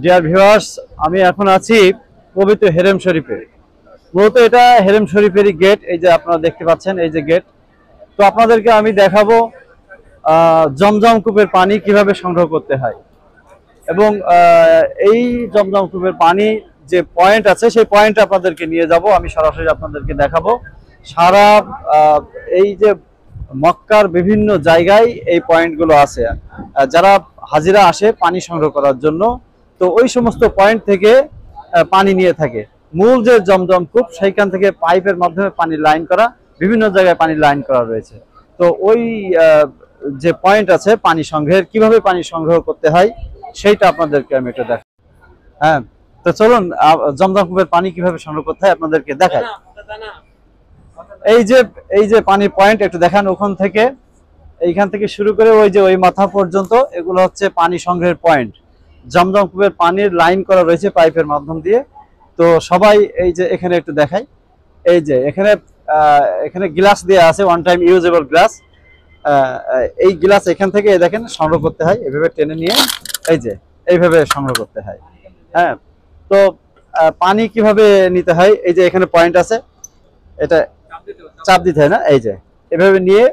Dear viewers, আমি এখন আছি পবিত্র হেরেম শরীফে। মূলত এটা হেরেম শরীফেরই গেট। এই যে আপনারা দেখতে পাচ্ছেন, এই যে গেট। তো আপনাদেরকে আমি দেখাবো জমজম কূপের পানি কিভাবে সংগ্রহ করতে হয় এবং এই জমজম কূপের পানি যে পয়েন্ট আছে সেই পয়েন্টে আপনাদেরকে নিয়ে যাব। আমি সরাসরি আপনাদেরকে দেখাবো সারা এই যে মক্কার বিভিন্ন জায়গায় এই পয়েন্টগুলো আছে। যারা হাজিরা আসে পানি সংগ্রহ করার জন্য, তো ওই সমস্ত পয়েন্ট থেকে পানি নিয়ে থাকে। মূল যে জমজম কূপ সেইখান থেকে পাইপের মাধ্যমে পানি লাইন করা, বিভিন্ন জায়গায় পানি লাইন করা রয়েছে। তো ওই যে পয়েন্ট আছে পানি সংগ্রহের, কিভাবে পানি সংগ্রহ করতে হয় সেইটা আপনাদেরকে আমি একটু দেখাই। হ্যাঁ, তো চলুন জমজম কূপের পানি কিভাবে সংগ্রহ করতে হয় আপনাদেরকে দেখাই। এই যে পানির পয়েন্ট একটু দেখান। ওখান থেকে, এইখান থেকে শুরু করে ওই যে ওই মাথা পর্যন্ত এগুলো হচ্ছে পানি সংগ্রহের পয়েন্ট। জমজম কূপের পানির লাইন করা রয়েছে পাইপের মাধ্যম দিয়ে। তো সবাই এই যে এখানে একটু দেখাই, এই যে এখানে এখানে গ্লাস দেওয়া আছে, ওয়ান টাইম ইউজেবল গ্লাস। এই গ্লাস এখান থেকে দেখেন সংগ্রহ করতে হয়, এভাবে টেনে নিয়ে এই যে এইভাবে সংগ্রহ করতে হয়। হ্যাঁ, তো পানি কিভাবে নিতে হয়, এই যে এখানে পয়েন্ট আছে, এটা চাপ দিতে হয় না, এই যে এভাবে নিয়ে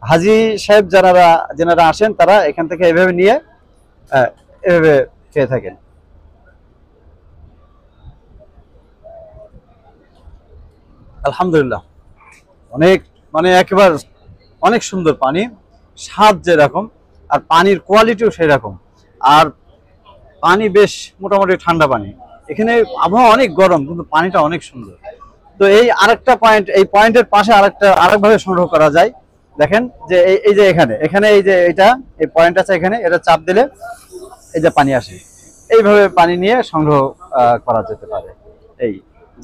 হাজি সাহেব যারা আসেন তারা এখান থেকে এভাবে নিয়ে এভাবে খেয়ে থাকেন। আলহামদুলিল্লাহ, অনেক মানে একেবারে অনেক সুন্দর পানি, স্বাদ যেরকম আর পানির কোয়ালিটিও সেই রকম। আর পানি বেশ মোটামুটি ঠান্ডা পানি। এখানে আবহাওয়া অনেক গরম কিন্তু পানিটা অনেক সুন্দর। তো এই আরেকটা পয়েন্ট, এই পয়েন্টের পাশে আরেকভাবে সংগ্রহ করা যায়। দেখেন যে এই যে এখানে এই যে এই পয়েন্ট আছে, এখানে এটা চাপ দিলে এই যে পানি আসে। এইভাবে পানি নিয়ে সংগ্রহ করা যেতে পারে। এই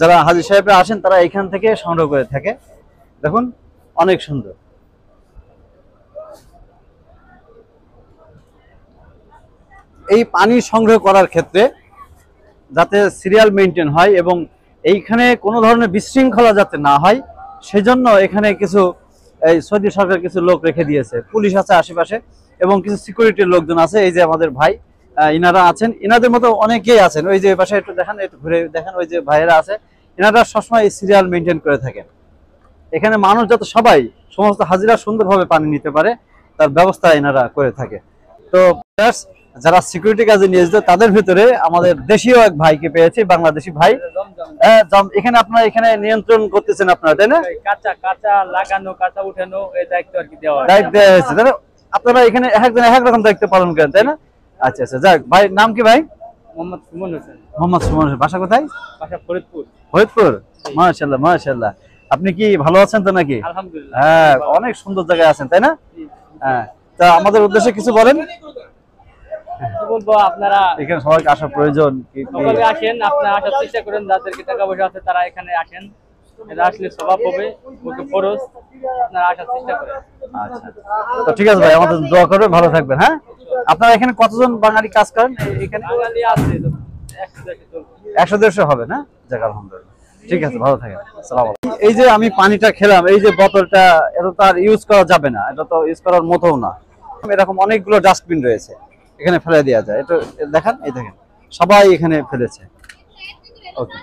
যারা হাজী সাহেবরা আসেন তারা এখান থেকে সংগ্রহ করে থাকে। দেখুন অনেক সুন্দর। এই পানি সংগ্রহ করার ক্ষেত্রে যাতে সিরিয়াল মেনটেন হয় এবং এইখানে কোনো ধরনের বিশৃঙ্খলা যাতে না হয়, সেজন্য এখানে কিছু এই সৌদি সরকার কিছু লোক রেখে দিয়েছে। পুলিশ আছে আশেপাশে এবং কিছু সিকিউরিটির লোকজন আছে। এই যে আমাদের ভাই ইনারা আছেন, ইনাদের মতো অনেকেই আছেন। ওই যে পাশে একটু দেখেন, একটু ঘুরে দেখেন, ওই যে ভাইয়েরা আছে, ইনারা সবসময় সিরিয়াল মেনটেন করে থাকেন। এখানে মানুষ যাতে সবাই, সমস্ত হাজিরা সুন্দরভাবে পানি নিতে পারে তার ব্যবস্থা এনারা করে থাকে। তো যারা সিকিউরিটি কাজে নিয়োজিত তাদের ভিতরে আমাদের দেশীয় এক ভাইকে পেয়েছি, বাংলাদেশি ভাই। এখানে আপনারা এখানে নিয়ন্ত্রণ করতেছেন আপনারা, তাই না? কাঁচা লাগানো, কাঁচা উঠানো, এই দায়িত্ব আর কি দায়িত্ব দেওয়া হয়েছে, তাই না? আপনারা এখানে একজন এক রকম দায়িত্ব পালন করেন, তাই না? আচ্ছা আচ্ছা, যাক ভাই, নাম কি ভাই? মোহাম্মদ সুমন হোসেন। মোহাম্মদ সুমন হোসেন, বাসা কোথায়? বাসা ফরিদপুর। ফরিদপুর, মাশাআল্লাহ মাশাআল্লাহ। আপনি কি ভালো আছেন তো নাকি? আলহামদুলিল্লাহ। হ্যাঁ, অনেক সুন্দর জায়গায় আছেন, তাই না? হ্যাঁ, তা আমাদের উদ্দেশ্যে কিছু বলেন। কি বলবো, আপনারা এখানে সবাইকে আসা প্রয়োজন। সকলে আসেন, আপনারা আসার চেষ্টা করেন। যাদেরকে টাকা পয়সা আছে তারা এখানে আসেন, এটা আসলে স্বভাব হবে, ওকে খরচ, আপনারা আসার চেষ্টা করেন। আচ্ছা, তো ঠিক আছে ভাই, আমাদের দোয়া করবেন, ভালো থাকবেন। হ্যাঁ, আপনারা এখানে কতজন বাঙালি কাজ করেন এখানে? বাঙালি আছে 100-150 হবে না? যাক আলহামদুলিল্লাহ, ঠিক আছে, ভালো থাকেন। আসসালামু আলাইকুম। এই যে আমি পানিটা খেলাম, এই যে বোতলটা, এটা তো আর ইউজ করা যাবে না, এটা তো ইউজ করার মতও না। এরকম অনেকগুলো ডাস্টবিন রয়েছে, এখানে ফেলে দেওয়া যায়। এটা দেখেন, এই দেখেন সবাই এখানে ফেলেছে। ওকে।